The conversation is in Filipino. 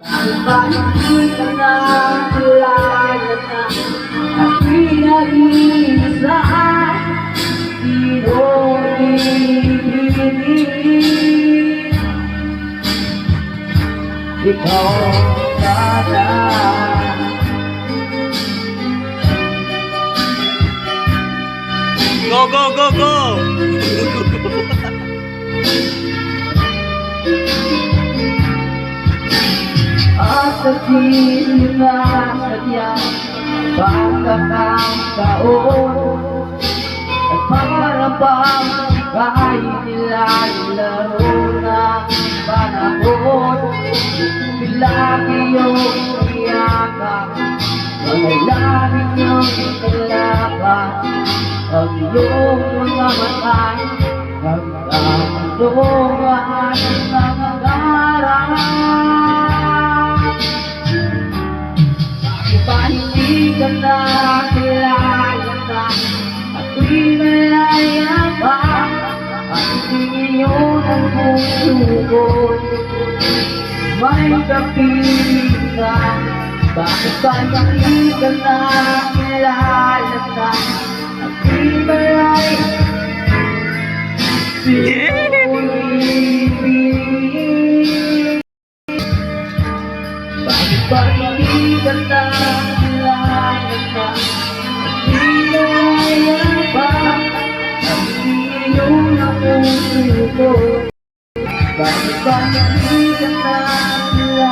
Bakit ka na kilala na at pinag-iisaan sinong ibigin? Ikaw sana. Go, go, go, go! At sabihin na sadya pagkakataon at parabang kahit nilalaro na panahon. Bilagi yung iyaka, manalangin yung kalaban, ang iyong mga mata, hanggang ang mangarap. Hindi ka na kilala na at pinayayabang at tingin ang puso. May kapiling ka, bakit ba hindi ka na kilala na at pinayayabang? Bakit ba hindi ka na kilala na at pinayayabang ang iyong puso? Bakit ba hindi ka na kilala